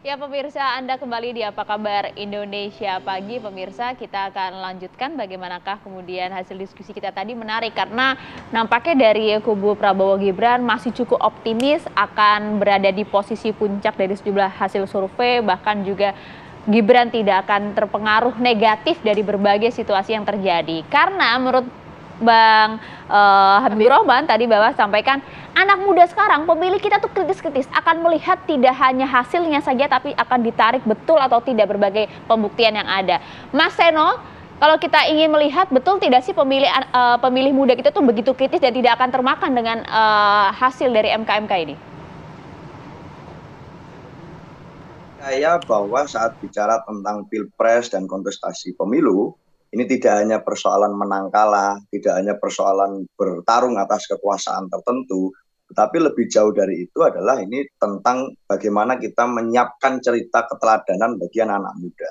Ya pemirsa, Anda kembali di Apa Kabar Indonesia Pagi. Pemirsa, kita akan lanjutkan bagaimanakah kemudian hasil diskusi kita tadi menarik. Karena nampaknya dari kubu Prabowo Gibran masih cukup optimis akan berada di posisi puncak dari sejumlah hasil survei. Bahkan juga Gibran tidak akan terpengaruh negatif dari berbagai situasi yang terjadi. Karena menurut Bang Habibur Rahman tadi bahwa sampaikan anak muda sekarang, pemilih kita tuh kritis-kritis, akan melihat tidak hanya hasilnya saja tapi akan ditarik betul atau tidak berbagai pembuktian yang ada. Mas Seno, kalau kita ingin melihat betul tidak sih pemilih muda kita tuh begitu kritis dan tidak akan termakan dengan hasil dari MK-MK ini? Saya bahwa saat bicara tentang pilpres dan kontestasi pemilu, ini tidak hanya persoalan menang kalah, tidak hanya persoalan bertarung atas kekuasaan tertentu, tetapi lebih jauh dari itu adalah ini tentang bagaimana kita menyiapkan cerita keteladanan bagi anak-anak muda.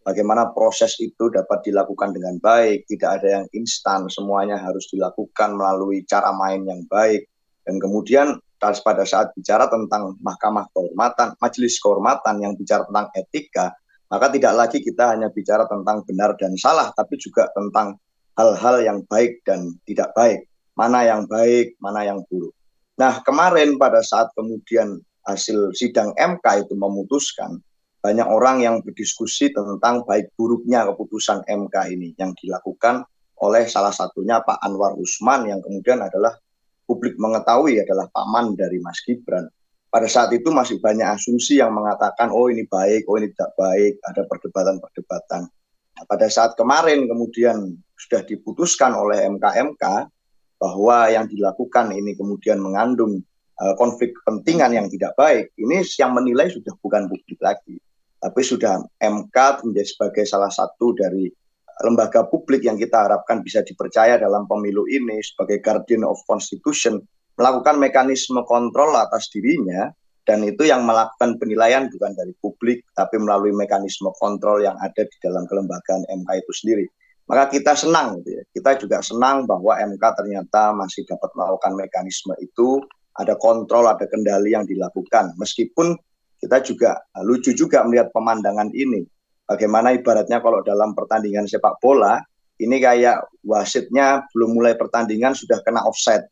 Bagaimana proses itu dapat dilakukan dengan baik, tidak ada yang instan, semuanya harus dilakukan melalui cara main yang baik. Dan kemudian pada saat bicara tentang mahkamah kehormatan, majelis kehormatan yang bicara tentang etika, maka tidak lagi kita hanya bicara tentang benar dan salah, tapi juga tentang hal-hal yang baik dan tidak baik. Mana yang baik, mana yang buruk. Nah, kemarin pada saat kemudian hasil sidang MK itu memutuskan, banyak orang yang berdiskusi tentang baik buruknya keputusan MK ini yang dilakukan oleh salah satunya Pak Anwar Usman yang kemudian adalah publik mengetahui adalah paman dari Mas Gibran. Pada saat itu masih banyak asumsi yang mengatakan, oh ini baik, oh ini tidak baik, ada perdebatan-perdebatan. Nah, pada saat kemarin kemudian sudah diputuskan oleh MK-MK bahwa yang dilakukan ini kemudian mengandung konflik kepentingan yang tidak baik, ini yang menilai sudah bukan publik lagi, tapi sudah MK menjadi sebagai salah satu dari lembaga publik yang kita harapkan bisa dipercaya dalam pemilu ini sebagai guardian of constitution, melakukan mekanisme kontrol atas dirinya, dan itu yang melakukan penilaian bukan dari publik tapi melalui mekanisme kontrol yang ada di dalam kelembagaan MK itu sendiri. Maka kita senang, kita juga senang bahwa MK ternyata masih dapat melakukan mekanisme itu, ada kontrol, ada kendali yang dilakukan. Meskipun kita juga lucu juga melihat pemandangan ini. Bagaimana ibaratnya kalau dalam pertandingan sepak bola, ini kayak wasitnya belum mulai pertandingan sudah kena offside.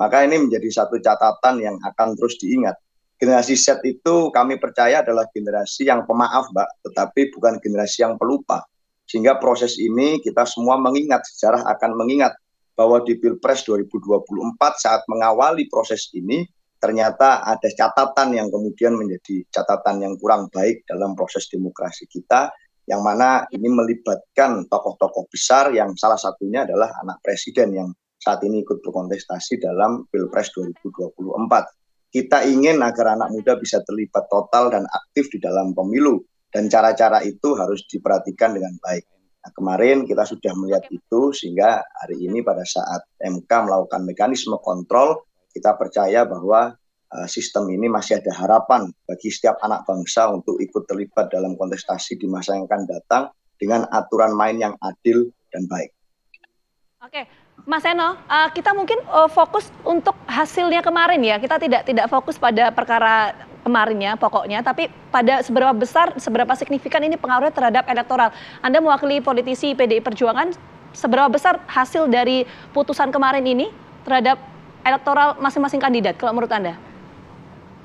Maka ini menjadi satu catatan yang akan terus diingat. Generasi Z itu kami percaya adalah generasi yang pemaaf, Mbak, tetapi bukan generasi yang pelupa. Sehingga proses ini kita semua mengingat, sejarah akan mengingat bahwa di Pilpres 2024 saat mengawali proses ini, ternyata ada catatan yang kemudian menjadi catatan yang kurang baik dalam proses demokrasi kita, yang mana ini melibatkan tokoh-tokoh besar yang salah satunya adalah anak presiden yang saat ini ikut berkontestasi dalam Pilpres 2024. Kita ingin agar anak muda bisa terlibat total dan aktif di dalam pemilu, dan cara-cara itu harus diperhatikan dengan baik. Nah, kemarin kita sudah melihat itu, sehingga hari ini pada saat MK melakukan mekanisme kontrol, kita percaya bahwa sistem ini masih ada harapan bagi setiap anak bangsa untuk ikut terlibat dalam kontestasi di masa yang akan datang dengan aturan main yang adil dan baik. Oke, Mas Seno, kita mungkin fokus untuk hasilnya kemarin ya. Kita tidak fokus pada perkara kemarinnya pokoknya, tapi pada seberapa besar, seberapa signifikan ini pengaruhnya terhadap elektoral. Anda mewakili politisi PDI Perjuangan, seberapa besar hasil dari putusan kemarin ini terhadap elektoral masing-masing kandidat kalau menurut Anda?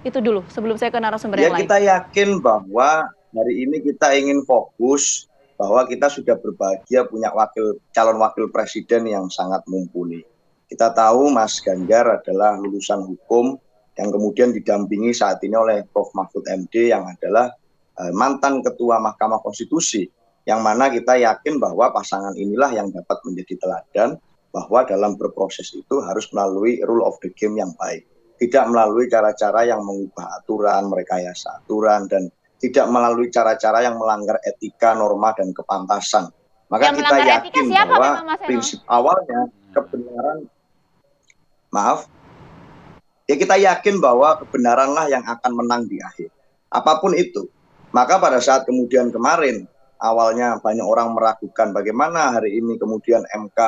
Itu dulu sebelum saya ke narasumber yang lain. Kita yakin bahwa hari ini kita ingin fokus bahwa kita sudah berbahagia punya calon wakil presiden yang sangat mumpuni. Kita tahu Mas Ganjar adalah lulusan hukum yang kemudian didampingi saat ini oleh Prof. Mahfud MD yang adalah mantan Ketua Mahkamah Konstitusi, yang mana kita yakin bahwa pasangan inilah yang dapat menjadi teladan bahwa dalam berproses itu harus melalui rule of the game yang baik. Tidak melalui cara-cara yang mengubah aturan, merekayasa aturan, dan tidak melalui cara-cara yang melanggar etika, norma, dan kepantasan. Maka kita yakin bahwa prinsip awalnya kebenaran, kita yakin bahwa kebenaranlah yang akan menang di akhir. Apapun itu. Maka pada saat kemudian kemarin, awalnya banyak orang meragukan bagaimana hari ini kemudian MK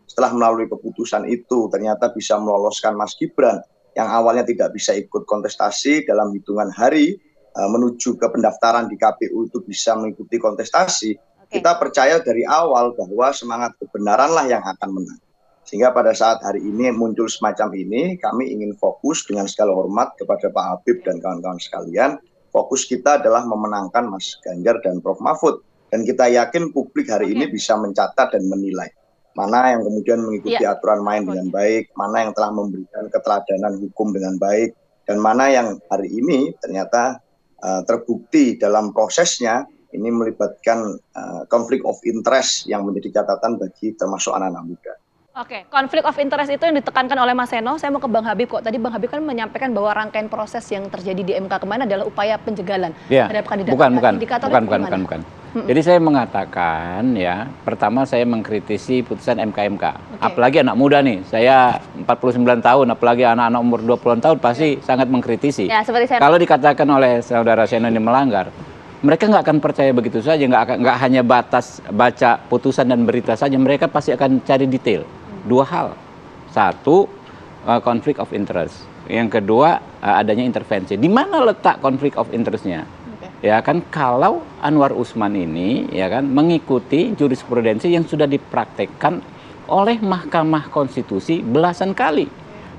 setelah melalui keputusan itu ternyata bisa meloloskan Mas Gibran yang awalnya tidak bisa ikut kontestasi dalam hitungan hari, menuju ke pendaftaran di KPU itu bisa mengikuti kontestasi, kita percaya dari awal bahwa semangat kebenaranlah yang akan menang. Sehingga pada saat hari ini muncul semacam ini, kami ingin fokus dengan segala hormat kepada Pak Habib dan kawan-kawan sekalian. Fokus kita adalah memenangkan Mas Ganjar dan Prof. Mahfud. Dan kita yakin publik hari ini bisa mencatat dan menilai mana yang kemudian mengikuti aturan main dengan baik, mana yang telah memberikan keteladanan hukum dengan baik, dan mana yang hari ini ternyata terbukti dalam prosesnya ini melibatkan konflik of interest yang menjadi catatan bagi termasuk anak-anak muda. Oke, konflik of interest itu yang ditekankan oleh Mas Seno. Saya mau ke Bang Habib kok. Tadi Bang Habib kan menyampaikan bahwa rangkaian proses yang terjadi di MK kemarin adalah upaya penjegalan terhadap kandidat. Bukan. Jadi saya mengatakan ya, pertama saya mengkritisi putusan MK. Apalagi anak muda nih, saya 49 tahun, apalagi anak-anak umur 20-an tahun pasti sangat mengkritisi. Ya, seperti saya... Kalau dikatakan oleh saudara Seno ini melanggar, mereka nggak akan percaya begitu saja, nggak hanya batas baca putusan dan berita saja, mereka pasti akan cari detail. Dua hal, satu konflik of interest, yang kedua adanya intervensi. Di mana letak konflik of interestnya? Ya kan, kalau Anwar Usman ini ya kan mengikuti jurisprudensi yang sudah dipraktekkan oleh Mahkamah Konstitusi belasan kali,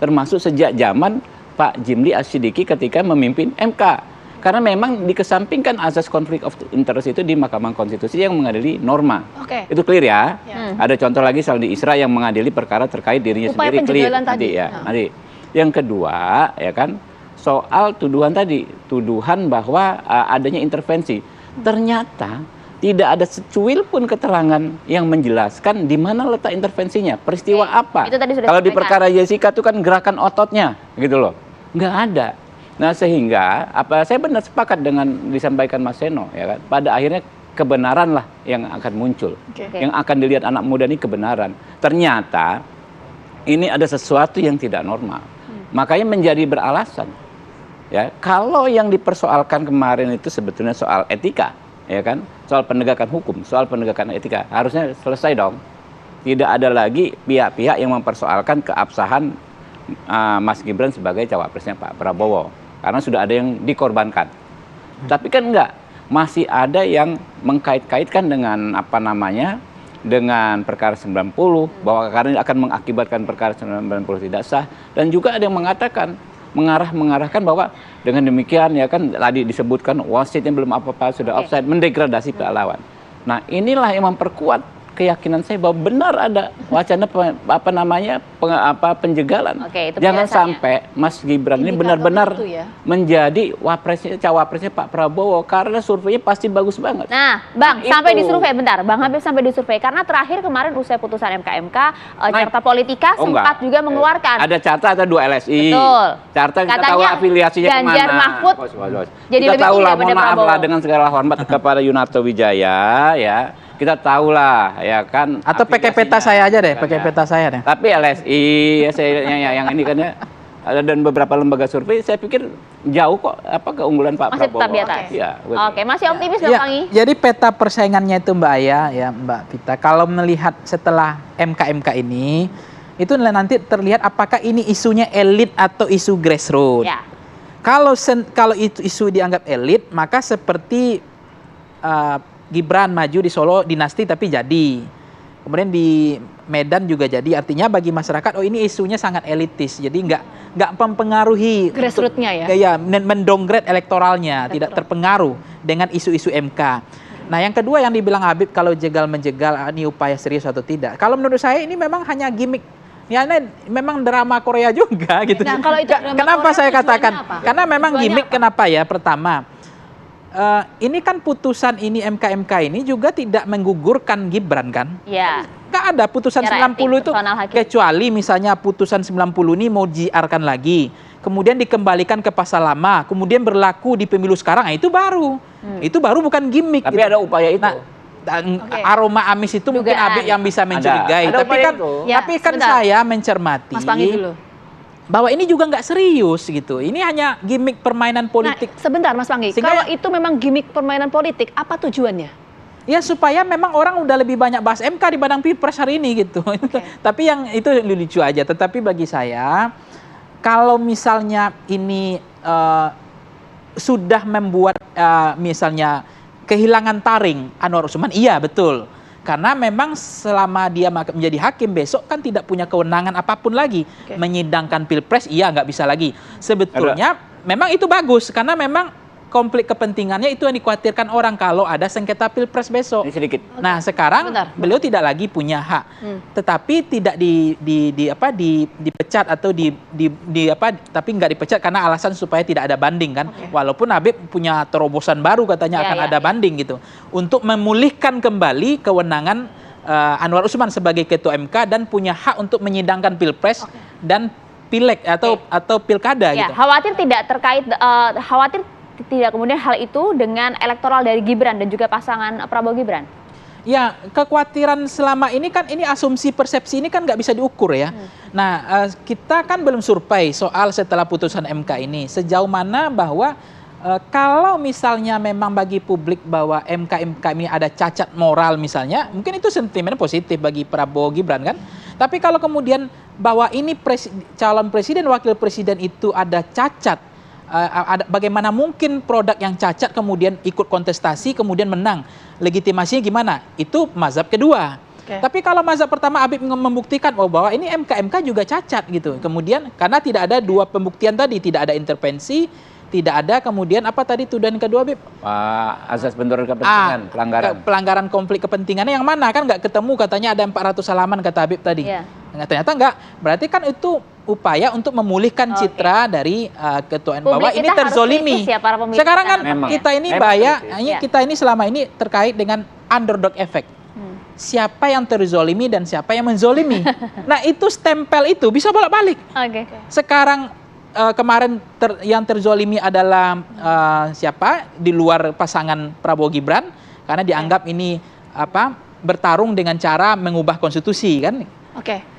termasuk sejak zaman Pak Jimli Asyidiki ketika memimpin MK. Karena memang dikesampingkan asas konflik of interest itu di Mahkamah Konstitusi yang mengadili norma. Itu clear ya. Ada contoh lagi Saldi Isra yang mengadili perkara terkait dirinya sendiri, clear tadi ya. Nanti yang kedua ya kan, soal tuduhan tadi, tuduhan bahwa adanya intervensi. Ternyata tidak ada secuil pun keterangan yang menjelaskan di mana letak intervensinya, peristiwa apa. Itu tadi sudah kalau di perkara Jessica itu kan gerakan ototnya gitu loh, nggak ada. Nah sehingga saya benar sepakat dengan disampaikan Mas Seno ya kan, pada akhirnya kebenaran lah yang akan muncul, yang akan dilihat anak muda ini kebenaran. Ternyata ini ada sesuatu yang tidak normal, makanya menjadi beralasan. Ya, kalau yang dipersoalkan kemarin itu sebetulnya soal etika, ya kan, soal penegakan hukum, soal penegakan etika, harusnya selesai dong. Tidak ada lagi pihak-pihak yang mempersoalkan keabsahan Mas Gibran sebagai cawapresnya Pak Prabowo. Karena sudah ada yang dikorbankan. Tapi kan enggak, masih ada yang mengkait-kaitkan dengan dengan perkara 90, bahwa karena ini akan mengakibatkan perkara 90 tidak sah, dan juga ada yang mengatakan mengarahkan bahwa dengan demikian ya kan tadi disebutkan wasitnya belum apa-apa sudah offside, mendegradasi pihak lawan. Nah, inilah yang memperkuat keyakinan saya bahwa benar ada wacana penjegalan. Jangan sampai Mas Gibran ini benar-benar menjadi cawapresnya Pak Prabowo, karena surveinya pasti bagus banget. Nah, Bang, sampai disurvei bentar. Bang Habib sampai disurvei karena terakhir kemarin usai putusan MK, Carta Politika sempat juga mengeluarkan. Ada Carta, ada 2 LSI. Betul. Carta kita tahu afiliasinya kemana. Ganjar Mahfud. Jadi kita tahu lah, mohon maaf lah dengan segala hormat kepada Yunarto Wijaya ya. Kita tahu lah ya kan, atau pakai peta saya aja deh, pakai peta saya deh. Tapi LSI ya, yang ini kan ya, dan beberapa lembaga survei saya pikir jauh kok keunggulan Pak Prabowo. Masih tetap di atas. Ya, masih optimis dong Kang I? Jadi peta persaingannya itu Mbak Aya ya Mbak Vita, kalau melihat setelah MK ini itu nanti terlihat apakah ini isunya elit atau isu grassroots. Ya. Kalau itu isu dianggap elit, maka seperti Gibran maju di Solo dinasti tapi jadi. Kemudian di Medan juga jadi. Artinya bagi masyarakat, ini isunya sangat elitis. Jadi nggak mempengaruhi grassroots-nya ya. Ya, mendowngrade elektoralnya, tidak terpengaruh dengan isu-isu MK. Nah, yang kedua yang dibilang Habib kalau jegal-menjegal ini upaya serius atau tidak. Kalau menurut saya ini memang hanya gimmick. Ya, ini memang drama Korea juga gitu. Nah, kalau itu kenapa saya katakan? Apa? Karena memang gimmick. Kenapa ya? Pertama, ini kan putusan ini MK ini juga tidak menggugurkan Gibran kan? Iya. Nggak ada putusan 90 itu, kecuali misalnya putusan 90 ini mau diarkan lagi, kemudian dikembalikan ke pasal lama, kemudian berlaku di pemilu sekarang, itu baru. Itu baru bukan gimmick. Tapi ada upaya itu. Aroma amis itu mungkin Habib yang bisa mencurigai. Tapi kan saya mencermati. Mas Pangi dulu. Bahwa ini juga nggak serius gitu. Ini hanya gimmick permainan politik. Nah, sebentar Mas Pangi, kalau itu memang gimmick permainan politik, apa tujuannya? Ya supaya memang orang udah lebih banyak bahas MK dibanding Pilpres hari ini gitu. Tapi yang itu lucu aja. Tetapi bagi saya, kalau misalnya ini sudah membuat misalnya kehilangan taring Anwar Usman, iya betul. Karena memang selama dia menjadi hakim besok kan tidak punya kewenangan apapun lagi. Menyidangkan pilpres, iya nggak bisa lagi. Sebetulnya memang itu bagus karena memang konflik kepentingannya itu yang dikhawatirkan orang kalau ada sengketa pilpres besok. Ini sedikit. Nah sekarang beliau tidak lagi punya hak, tetapi tidak dipecat atau tapi nggak dipecat karena alasan supaya tidak ada banding kan. Walaupun Habib punya terobosan baru katanya akan ada banding gitu untuk memulihkan kembali kewenangan Anwar Usman sebagai ketua MK dan punya hak untuk menyidangkan pilpres dan pileg atau pilkada gitu. Khawatir tidak terkait khawatir tidak kemudian hal itu dengan elektoral dari Gibran dan juga pasangan Prabowo Gibran? Ya, kekhawatiran selama ini kan ini asumsi persepsi ini kan nggak bisa diukur ya. Nah, kita kan belum survei soal setelah putusan MK ini sejauh mana bahwa kalau misalnya memang bagi publik bahwa MK ini ada cacat moral misalnya, mungkin itu sentimen positif bagi Prabowo Gibran kan. Tapi kalau kemudian bahwa ini calon presiden wakil presiden itu ada cacat, bagaimana mungkin produk yang cacat kemudian ikut kontestasi kemudian menang, legitimasinya gimana? Itu mazhab kedua. Tapi kalau mazhab pertama Habib membuktikan bahwa ini MK juga cacat gitu. Kemudian karena tidak ada dua pembuktian tadi, tidak ada intervensi, tidak ada kemudian apa tadi tuduhan kedua Habib? Asas benturan kepentingan, pelanggaran konflik kepentingannya yang mana kan nggak ketemu, katanya ada 400 halaman kata Habib tadi. Ternyata enggak. Berarti kan itu upaya untuk memulihkan citra dari ketua MK bahwa ini terzolimi. Sekarang kan kita ini kita ini selama ini terkait dengan underdog effect. Siapa yang terzolimi dan siapa yang menzolimi. Nah itu stempel itu bisa bolak-balik. Sekarang kemarin yang terzolimi adalah siapa di luar pasangan Prabowo Gibran karena dianggap ini bertarung dengan cara mengubah konstitusi kan.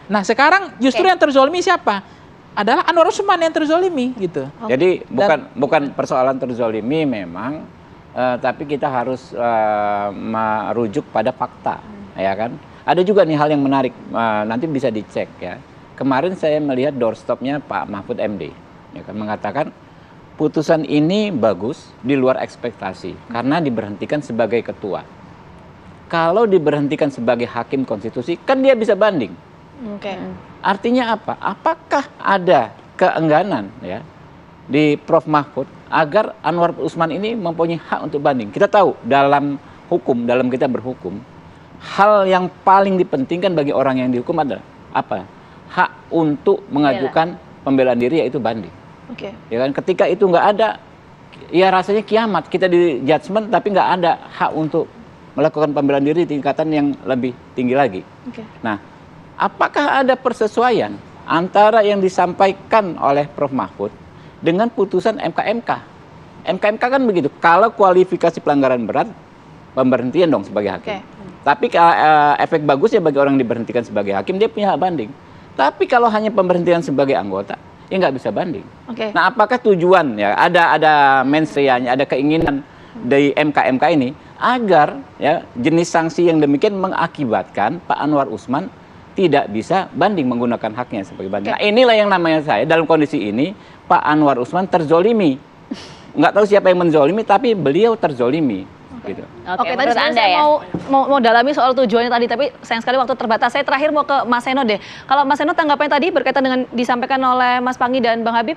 Nah sekarang justru yang terzolimi siapa? Adalah Anwar Usman yang terzolimi gitu. Jadi bukan persoalan terzolimi memang, tapi kita harus merujuk pada fakta, ya kan? Ada juga nih hal yang menarik, nanti bisa dicek ya. Kemarin saya melihat doorstopnya Pak Mahfud MD, ya kan, mengatakan putusan ini bagus di luar ekspektasi karena diberhentikan sebagai ketua. Kalau diberhentikan sebagai hakim konstitusi, kan dia bisa banding. Artinya apa? Apakah ada keengganan ya di Prof Mahfud agar Anwar Usman ini mempunyai hak untuk banding? Kita tahu dalam hukum, dalam kita berhukum, hal yang paling dipentingkan bagi orang yang dihukum adalah apa? Hak untuk mengajukan pembelaan diri, yaitu banding. Ya kan? Ketika itu nggak ada, ya rasanya kiamat. Kita di judgment tapi nggak ada hak untuk melakukan pembelaan diri di tingkatan yang lebih tinggi lagi. Nah, apakah ada persesuaian antara yang disampaikan oleh Prof Mahfud dengan putusan MK-MK? MK-MK kan begitu, kalau kualifikasi pelanggaran berat, pemberhentian dong sebagai hakim. Tapi efek bagusnya bagi orang yang diberhentikan sebagai hakim, dia punya hak banding. Tapi kalau hanya pemberhentian sebagai anggota, ya nggak bisa banding. Nah, apakah tujuan ya ada mensreanya, ada keinginan dari MK-MK ini agar ya jenis sanksi yang demikian mengakibatkan Pak Anwar Usman tidak bisa banding menggunakan haknya sebagai banding. Nah, inilah yang namanya saya dalam kondisi ini Pak Anwar Usman terzolimi. Nggak tahu siapa yang menzolimi, tapi beliau terzolimi. Gitu. Tadi saya mau dalami soal tujuannya tadi, tapi sayang sekali waktu terbatas. Saya terakhir mau ke Mas Seno deh. Kalau Mas Seno tanggapannya tadi berkaitan dengan disampaikan oleh Mas Panggi dan Bang Habib?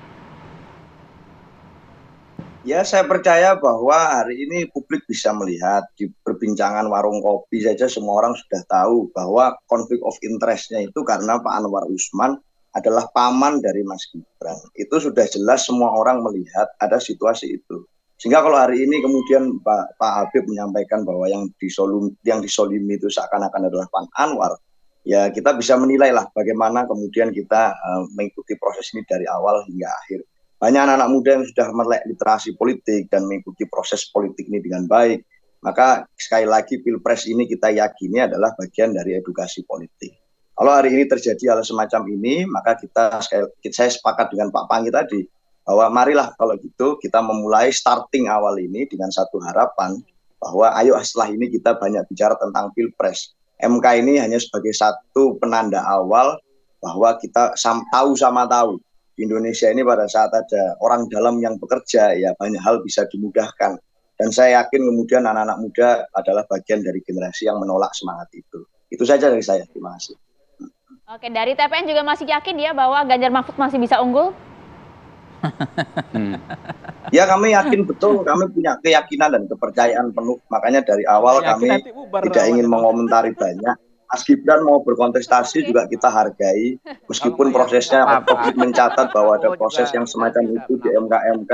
Ya, saya percaya bahwa hari ini publik bisa melihat di perbincangan warung kopi saja semua orang sudah tahu bahwa konflik of interest-nya itu karena Pak Anwar Usman adalah paman dari Mas Gibran. Itu sudah jelas semua orang melihat ada situasi itu. Sehingga kalau hari ini kemudian Pak Habib menyampaikan bahwa yang disolimi itu seakan-akan adalah Pak Anwar, ya kita bisa menilai lah bagaimana kemudian kita mengikuti proses ini dari awal hingga akhir. Banyak anak-anak muda yang sudah melek literasi politik dan mengikuti proses politik ini dengan baik. Maka sekali lagi Pilpres ini kita yakini adalah bagian dari edukasi politik. Kalau hari ini terjadi hal semacam ini, maka saya sepakat dengan Pak Panggi tadi, bahwa marilah kalau gitu kita memulai starting awal ini dengan satu harapan, bahwa ayo setelah ini kita banyak bicara tentang Pilpres. MK ini hanya sebagai satu penanda awal bahwa kita tahu sama tahu di Indonesia ini pada saat ada orang dalam yang bekerja, ya banyak hal bisa dimudahkan. Dan saya yakin kemudian anak-anak muda adalah bagian dari generasi yang menolak semangat itu. Itu saja dari saya. Terima kasih. Oke, dari TPN juga masih yakin ya bahwa Ganjar Mahfud masih bisa unggul? Ya kami yakin betul, kami punya keyakinan dan kepercayaan penuh. Makanya dari awal kami tidak ingin mengomentari banyak. Mas Gibran mau berkontestasi juga kita hargai, meskipun prosesnya publik mencatat bahwa ada proses yang semacam itu di MK-MK,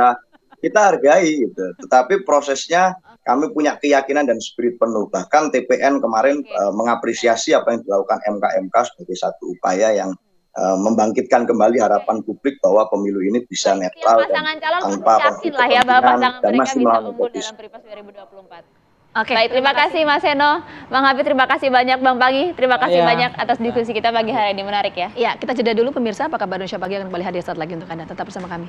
kita hargai gitu. Tetapi prosesnya kami punya keyakinan dan spirit penuh. Bahkan TPN kemarin mengapresiasi apa yang dilakukan MK-MK sebagai satu upaya yang membangkitkan kembali harapan publik bahwa pemilu ini bisa netral dan tanpa konflik kepentingan dan masih melawan nepotisme. Oke, baik, terima kasih Mas Seno, Bang Habib, terima kasih banyak Bang Panggi, terima kasih banyak atas diskusi kita pagi hari ini, menarik ya. Ya, kita jeda dulu pemirsa, apakah Indonesia Pagi akan kembali hadir saat lagi untuk Anda, tetap bersama kami.